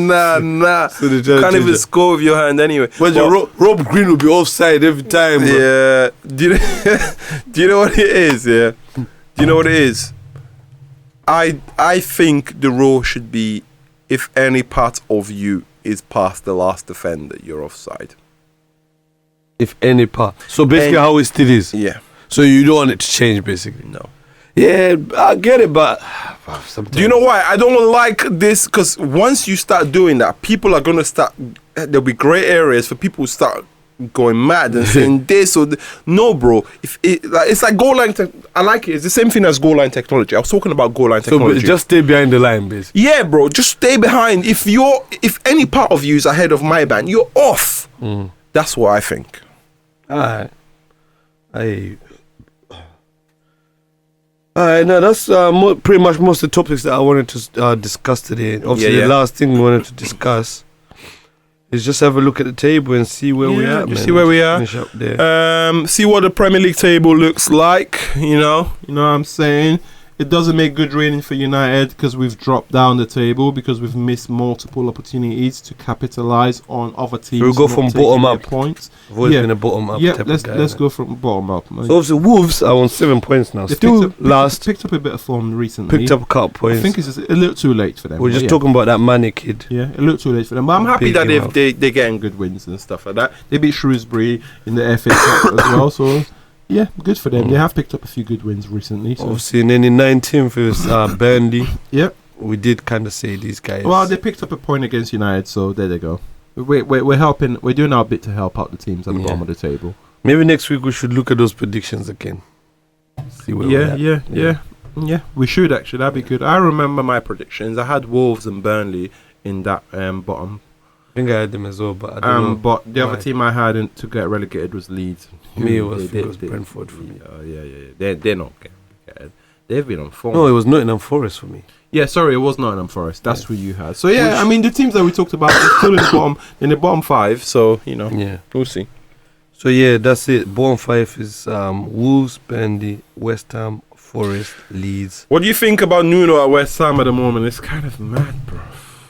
Nah. So can't even score with your hand anyway. But Rob Green will be offside every time, bro. Yeah. Do you know what it is, yeah? Do you know what it is? I think the rule should be, if any part of you is past the last defender, you're offside. If any part. So basically how it still is. Yeah. So you don't want it to change, basically. No. Yeah, I get it, but do you know why I don't like this? Because once you start doing that, people are gonna start. There'll be grey areas for people who start going mad and saying this or no, bro. It's like goal line. I like it. It's the same thing as goal line technology. I was talking about goal line technology. So just stay behind the line, basically. Yeah, bro. Just stay behind. If any part of you is ahead of my band, you're off. That's what I think. Alright. No, that's pretty much most of the topics that I wanted to discuss today. Obviously, the last thing we wanted to discuss is just have a look at the table and see where we are. See where we are. Finish up there. See what the Premier League table looks like. You know what I'm saying. It doesn't make good reading for United because we've dropped down the table because we've missed multiple opportunities to capitalize on other teams. So we'll go from bottom up. Points. I've always been a bottom up. Yeah, let's go from bottom up. Man. So obviously Wolves are on 7 points now. Still picked up a bit of form recently. Picked up a couple points. I think it's a little too late for them. We're just talking about that Mane kid. Yeah, a little too late for them. But I'm happy that they're getting good wins and stuff like that. They beat Shrewsbury in the FA Cup as well. So. Yeah, good for them. They have picked up a few good wins recently. So. Obviously, and then in 19th it was Burnley. Yep. We did kind of say these guys. Well, they picked up a point against United, so there they go. We're helping. We're doing our bit to help out the teams at the bottom of the table. Maybe next week we should look at those predictions again. See where we're at. Yeah. We should actually. That'd be good. I remember my predictions. I had Wolves and Burnley in that bottom. I think I had them as well, but I don't know. But the other team I had to get relegated was Leeds. Me, it was Brentford for me. They're not getting relegated. They've been on form. No, it was Nottingham Forest for me. Yeah, sorry, it was Nottingham Forest. That's who you had. So yeah, I mean the teams that we talked about are still in the bottom 5. So we'll see. So yeah, that's it. Bottom 5 is Wolves, Burnley, West Ham, Forest, Leeds. What do you think about Nuno at West Ham at the moment? It's kind of mad, bro.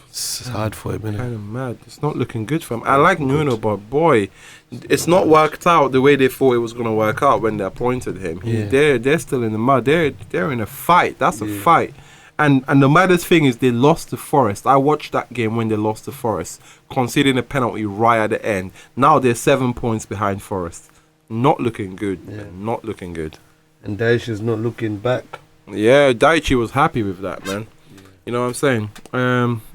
It's hard for him, isn't it? Kind of mad. It's not looking good for him. I like Nuno, but boy, it's not worked out the way they thought it was going to work out when they appointed him. They're still in the mud. They're in a fight. That's a fight. And the maddest thing is they lost to Forest. I watched that game when they lost to Forest, conceding a penalty right at the end. Now they're 7 points behind Forest. Not looking good. Yeah. Not looking good. And Daesh is not looking back. Yeah, Daichi was happy with that, man. Yeah. You know what I'm saying?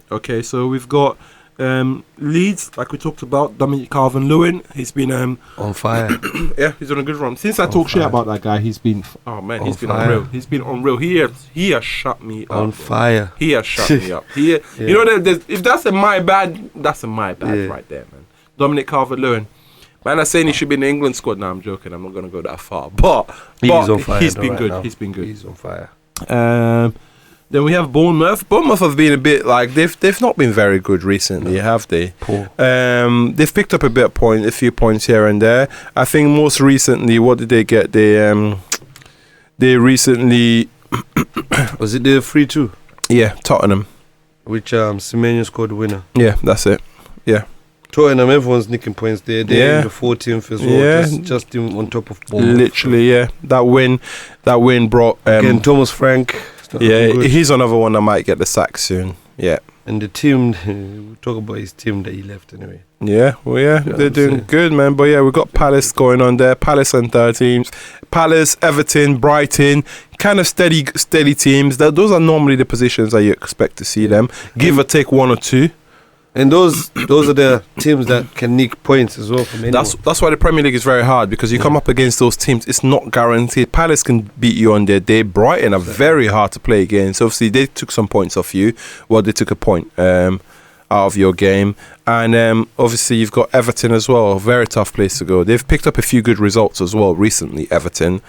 Okay, so we've got Leeds, like we talked about, Dominic Calvert-Lewin. He's been on fire. Yeah, he's on a good run. Since I talk shit about that guy, he's been he's been unreal. He's been unreal. He has shut me up. On fire. He has shut me up. You know, if that's a my bad, that's a my bad right there, man. Dominic Calvert-Lewin. Man, I'm saying he should be in the England squad now. I'm joking. I'm not going to go that far. But he's on fire. He's been good. He's been good. He's on fire. Then we have Bournemouth. Bournemouth have been a bit like they've not been very good recently, have they? Poor. They've picked up a few points here and there. I think most recently, what did they get? They recently was it the 3-2? Yeah, Tottenham. Which Semenyo scored the winner. Yeah, that's it. Yeah. Tottenham, everyone's nicking points there. They're in the 14th as well. Yeah. Just on top of Bournemouth. Literally, yeah. That win brought again Thomas Frank. Yeah, he's another one that might get the sack soon. Yeah. And the team, we'll talk about his team that he left anyway. Yeah, well, yeah, they're doing good, man. But yeah, we've got Palace going on there. Palace and 3rd teams. Palace, Everton, Brighton, kind of steady teams. Those are normally the positions that you expect to see them. Give or take 1 or 2. And those are the teams that can nick points as well from anyone. That's why the Premier League is very hard, because you come up against those teams, it's not guaranteed. Palace can beat you on their day. Brighton are very hard to play against. Obviously, they took some points off you. Well, they took a point out of your game. And obviously, you've got Everton as well. A very tough place to go. They've picked up a few good results as well recently, Everton.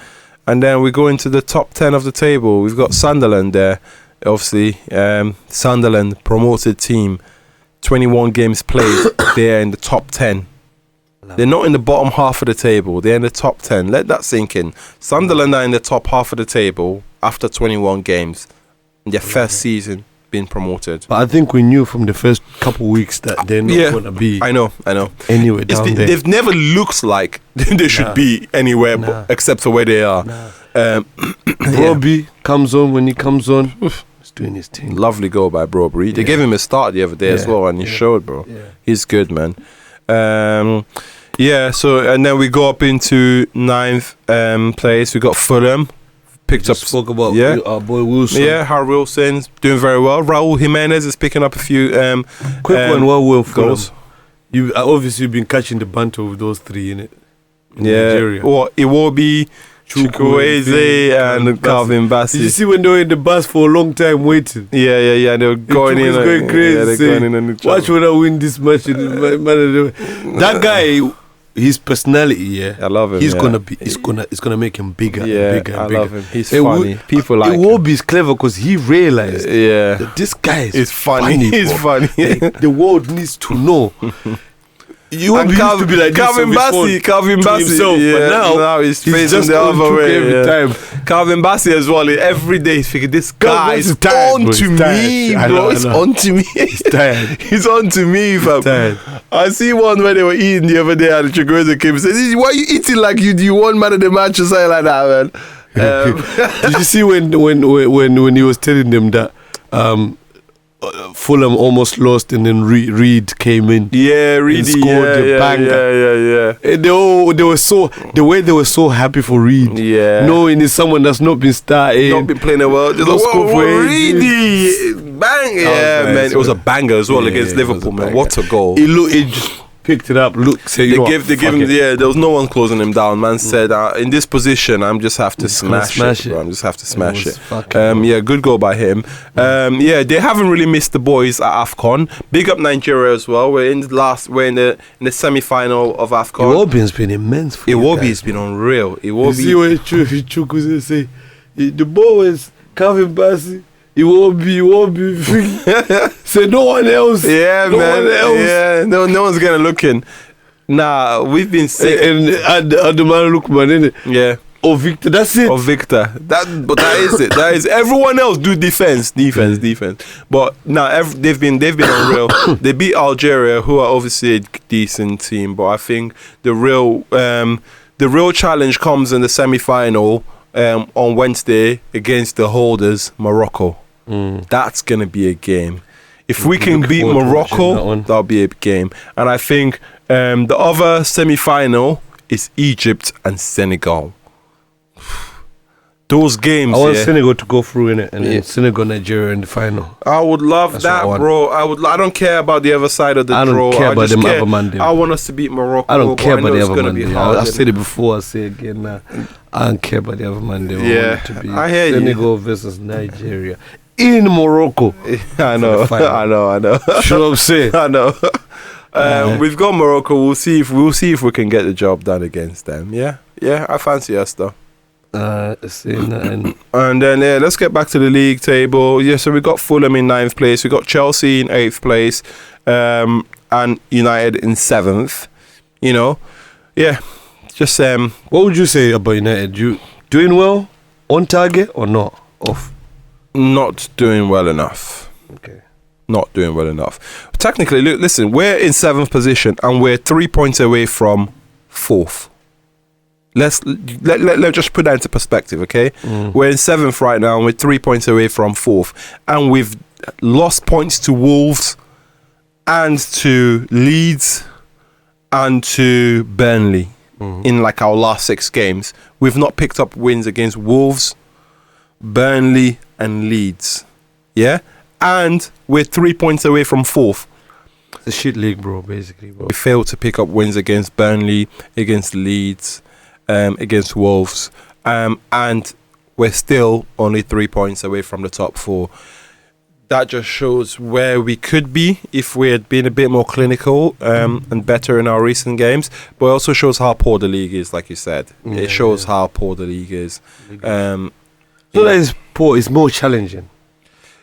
And then we go into the top 10 of the table. We've got Sunderland there. Obviously, Sunderland, promoted team. 21 games played, they're in the top 10. They're not in the bottom half of the table, they're in the top 10. Let that sink in. Sunderland are in the top half of the table after 21 games in their first season being promoted. But I think we knew from the first couple of weeks that they're not going to be I know anywhere down there. They've never looked like they should be anywhere except for where they are. Robbie comes on. When he comes on, doing his thing. Lovely goal by Brobery. They gave him a start the other day as well, and he showed, bro. He's good, man. So and then we go up into 9th place. We got Fulham. Spoke about our boy Wilson. Yeah, Harry Wilson's doing very well. Raul Jimenez is picking up a few quick one. What will goals? You obviously been catching the banter with those three in Nigeria. Or Iwobi, Chukwueze and Calvin Bassey. Did you see when they were in the bus for a long time waiting? Yeah. They were going in. Going crazy. They're going in watch when I win this match. That guy, his personality, I love him. He's gonna be. It's gonna make him bigger and bigger and bigger. I love him. He's funny. People like him. Iwobi is clever because he realized that this guy is funny. He's funny. The world needs to know. You want to be like Calvin Bassey himself, but now he's facing the other way every time. Calvin Bassey as well. Every day he's thinking, this guy is on to me, bro. He's on to me. He's tired. He's on to me, fam. I see one where they were eating the other day, and Chukwueze came and said, "Why are you eating like you won man of the match or something like that, man?" Did you see when he was telling them that? Fulham almost lost, and then Reed came in. Yeah, Reed scored the banger. And they were so happy for Reed. Yeah, knowing it's someone that's not been starting, not been playing well. Just Reedy bang! Yeah, man, it was a banger as well against Liverpool, man. What a goal! It picked it up. Look, say they give him. Yeah, there was no one closing him down. Man said, in this position, I'm just have to smash it. Bro. I'm just have to smash it. Yeah, good goal by him. Yeah, they haven't really missed the boys at AFCON. Big up Nigeria as well. We're in the semi-final of AFCON. Iwobi's been immense. For Iwobi's been unreal. Iwobi. You see what Chuku say? The ball is Calvin Bassey. Iwobi. Say no one else. Yeah, no man. One else. Yeah, no one's gonna look in. Nah, we've been saying. And the man look, man, innit? Yeah. Or Victor, that's it. Or Victor. But that is it. That is everyone else do defense. But now they've been unreal. They beat Algeria, who are obviously a decent team. But I think the real challenge comes in the semi-final on Wednesday against the holders, Morocco. That's gonna be a game. If we can beat Morocco, that'll be a game. And I think the other semi-final is Egypt and Senegal. Those games. I want Senegal to go through in it, and then Senegal, Nigeria in the final. I would love that, bro. I don't care about the other side of the draw. I don't care about them other man. I want us to beat Morocco. I don't care about the other man. I've said it before. I say it again now. I don't care about the other man. Yeah, I hear Senegal versus Nigeria in Morocco. I know. You know what I'm saying? I know. We've got Morocco. We'll see if we can get the job done against them. Yeah, I fancy us though. And then let's get back to the league table. Yeah, so we got Fulham in 9th place. We got Chelsea in 8th place, and United in 7th. You know, yeah. Just what would you say about United? You doing well, on target or not? Off? Not doing well enough. Okay. Not doing well enough. Technically, look, listen, we're in 7th position and we're 3 points away from 4th. Let's just put that into perspective, okay? We're in 7th right now and we're 3 points away from 4th. And we've lost points to Wolves and to Leeds and to Burnley in like our last 6 games. We've not picked up wins against Wolves, Burnley and Leeds. Yeah? And we're 3 points away from 4th. It's a shit league, bro, basically, bro. We failed to pick up wins against Burnley, against Leeds, against Wolves, and we're still only 3 points away from the top 4. That just shows where we could be if we had been a bit more clinical and better in our recent games, but it also shows how poor the league is, like you said. It shows how poor the league is. So that is poor, it's more challenging.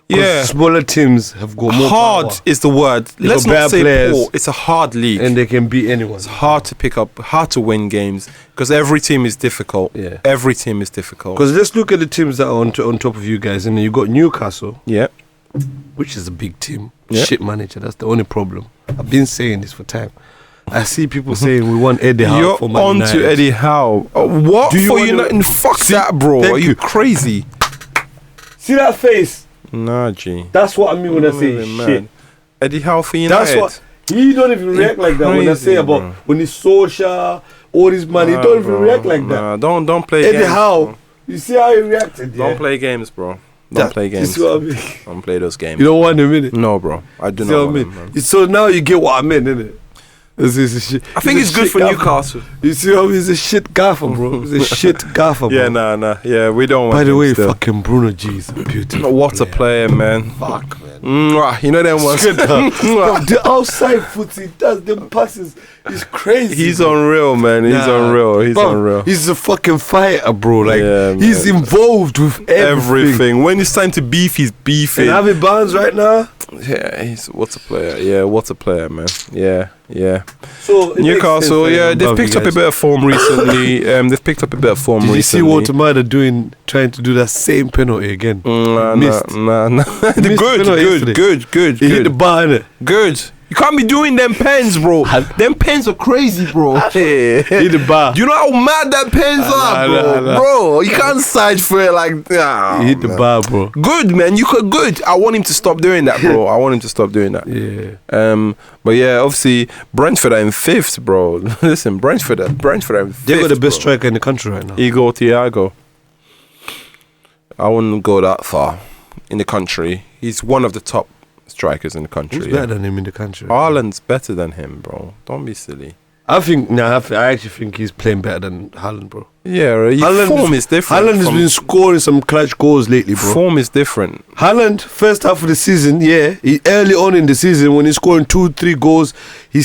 Yeah, smaller teams have got more hard power. Is the word. Let's not say players, poor. It's a hard league, and they can beat anyone. It's hard to pick up, hard to win games because every team is difficult. Yeah, every team is difficult. Because let's look at the teams that are on top of you guys, and then you got Newcastle. Yeah, which is a big team. Yeah. Shit manager. That's the only problem. I've been saying this for time. I see people saying we want Eddie Howe for Man United. You're on to Eddie Howe. What for United? Fuck that, bro. Are you crazy? See that face? Nah, G. That's what I mean when I say shit. Eddie Howe for United. That's what he don't even react like that when I say about when he's social, all his money. He don't even react like that. Don't play Eddie games. Eddie Howe, you see how he reacted? Don't play games, bro. Don't play games. You see what I mean? Don't play those games. You don't want him, innit? No, bro. I do not want him, man. So now you get what I meant, innit? I think it's good for Newcastle. You see how he's a shit gaffer, bro. He's a shit gaffer, bro. Yeah, nah. Yeah, we don't want By the way, still. Fucking Bruno G is beautiful. What a player, man. Fuck, man. You know them ones. The outside foot he does, them passes, is crazy. He's unreal, man. He's unreal. He's unreal. He's a fucking fighter, bro. Like, he's involved with everything. When it's time to beef, he's beefing. And Harvey Barnes right now? Yeah, what a player. Yeah, what a player, man. Yeah. So Newcastle, they've picked up a bit of form recently. Did you see Walter Mada trying to do that same penalty again? Nah. Good. He hit the bar, innit? Good. You can't be doing them pens, bro. Them pens are crazy, bro. Hit the bar. Do you know how mad that pens are, bro? Nah. Bro, you can't side for it like that. He hit the bar, bro. Good, man. Good. I want him to stop doing that, bro. Yeah. But yeah, obviously Brentford are in 5th, bro. Listen, Brentford are in 5th. They got the best striker in the country right now. Igor Thiago. I wouldn't go that far in the country. He's one of the top strikers in the country. Who's better than him in the country? Haaland's better than him, bro. Don't be silly. I actually think he's playing better than Haaland, bro. Yeah, form is different. Haaland has been scoring some clutch goals lately, bro. Form is different. Haaland, first half of the season, early on in the season, when he's scoring 2-3 goals, he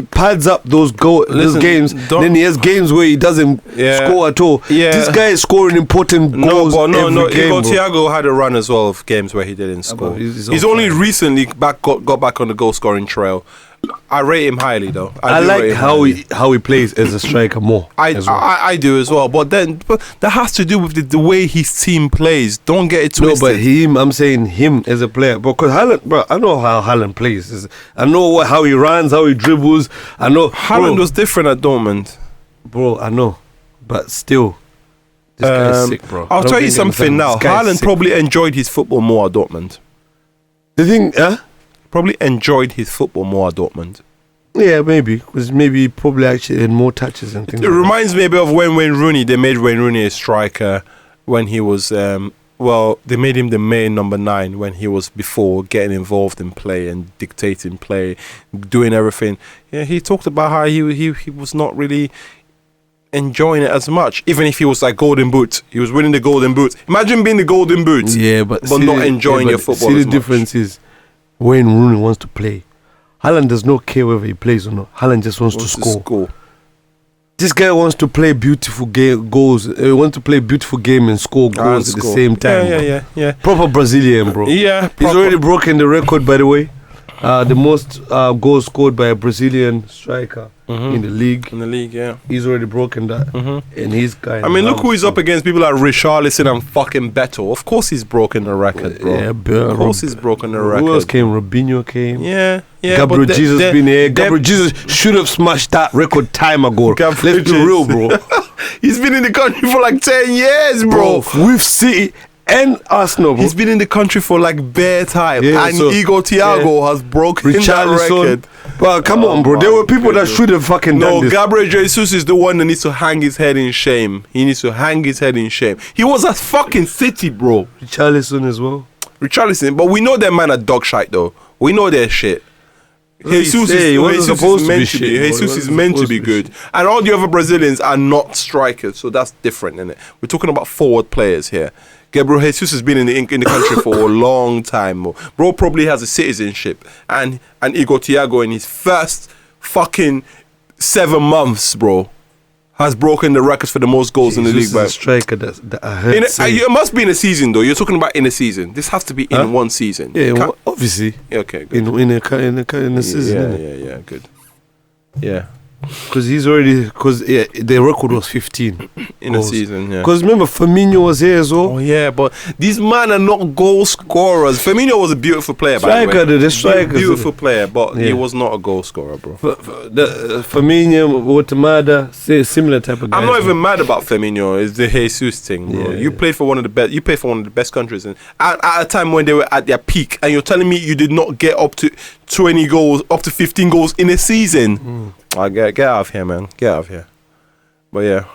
pads up those games. Then he has games where he doesn't score at all. Yeah. This guy is scoring important goals every game, Thiago had a run as well of games where he didn't score. He's only recently got back on the goal scoring trail. I rate him highly, though. I like how he plays as a striker more. I do as well, but that has to do with the way his team plays. Don't get it twisted. No, but I'm saying him as a player, because Haaland, bro, I know how Haaland plays. I know how he runs, how he dribbles. I know Haaland was different at Dortmund, bro. I know, but still, this guy is sick, bro. I'll tell you something now. Haaland probably enjoyed his football more at Dortmund. The thing, probably enjoyed his football more at Dortmund. Yeah, maybe, because maybe he probably actually had more touches and things. It reminds me a bit of when Wayne Rooney. They made Wayne Rooney a striker when he was they made him the main number 9 when he was before getting involved in play and dictating play, doing everything. Yeah, he talked about how he was not really enjoying it as much, even if he was like golden boot. He was winning the golden boot. Imagine being the golden boot, but not enjoying your football. See, the difference is Wayne Rooney wants to play. Haaland does not care whether he plays or not. Haaland just wants to score. This guy wants to play beautiful goals. He wants to play beautiful game and score goals at the same time. Yeah. Proper Brazilian, bro. Yeah, he's already broken the record, by the way. The most goals scored by a Brazilian striker in the league. Yeah. He's already broken that. And he's kind. I mean, look who he's up against. People like Richarlison and fucking Beto. Of course he's broken the record, bro. Yeah, of course he's broken the record. Who else came? Robinho came. Yeah. Gabriel Jesus been here. Gabriel Jesus should have smashed that record time ago. Let's be real, bro. He's been in the country for like 10 years, bro. With City and Arsenal, bro. He's been in the country for like bare time, and Igor Thiago has broken that record. But come on, bro. There were people that should have fucking done this. Gabriel Jesus is the one that needs to hang his head in shame. He needs to hang his head in shame. He was at fucking City, bro. Richarlison as well. Richarlison, but we know that man are dog shite though. We know their shit. Jesus is meant to be good, and all the other Brazilians are not strikers, so that's different, isn't it? We're talking about forward players here. Gabriel Jesus has been in the country for a long time. Bro probably has a citizenship, and Igor Thiago in his first fucking 7 months, bro, has broken the records for the most goals in the league. A striker that I heard it must be in a season though. You're talking about in a season. This has to be in one season. Yeah, obviously. Okay, good. In a season. Yeah, good. Yeah. Because the record was 15 in a season. Yeah. Because remember, Firmino was here as well. Oh yeah, but these men are not goal scorers. Firmino was a beautiful player, striker, by the way. Striker, beautiful player, but he was not a goal scorer, bro. Firmino, Guatemala, similar type of guy. I'm not even mad about Firmino. It's the Jesus thing, bro. You played for one of the best. You played for one of the best countries, and at a time when they were at their peak, and you're telling me you did not get up to 20 goals, up to 15 goals in a season. Get out of here, man. Get out of here. But yeah.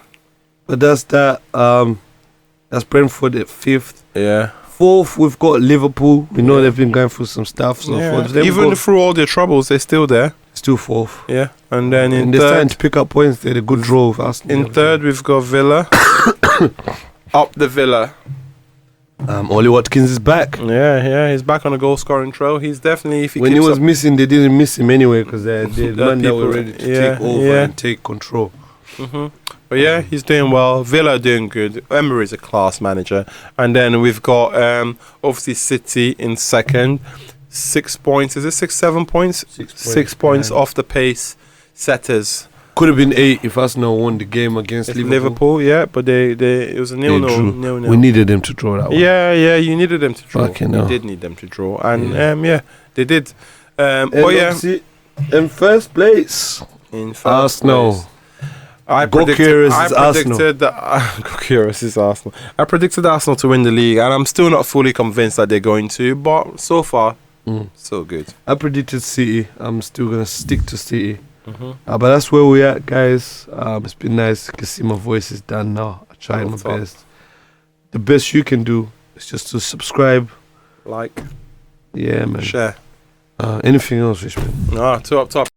But that's that. That's Brentford at 5th. Yeah. 4th, we've got Liverpool. We know they've been going through some stuff. So even through all their troubles, they're still there. Still 4th. Yeah. And then in they're starting to pick up points. They had a good draw with Arsenal. In 3rd, we've got Villa. Up the Villa. Ollie Watkins is back. Yeah, he's back on the goal scoring trail. He's definitely, when he was missing, they didn't miss him anyway because they man that were ready to take over and take control. But yeah, he's doing well. Villa are doing good. Emery's a class manager, and then we've got obviously City in 2nd, 6 points. Is it 6-7 points? 6 points off the pace setters. Could have been 8 if Arsenal won the game against Liverpool. Yeah, but it was a nil-nil. We needed them to draw that one. Yeah, you needed them to draw. You did need them to draw, and they did. In first place, Arsenal. I predicted Arsenal to win the league, and I'm still not fully convinced that they're going to, but so far, so good. I predicted City. I'm still going to stick to City. But that's where we at, guys. It's been nice. You can see my voice is done now. I tried my best. The best you can do is just to subscribe, like, Yeah, man. Share. Anything else, Richmond? Two up top.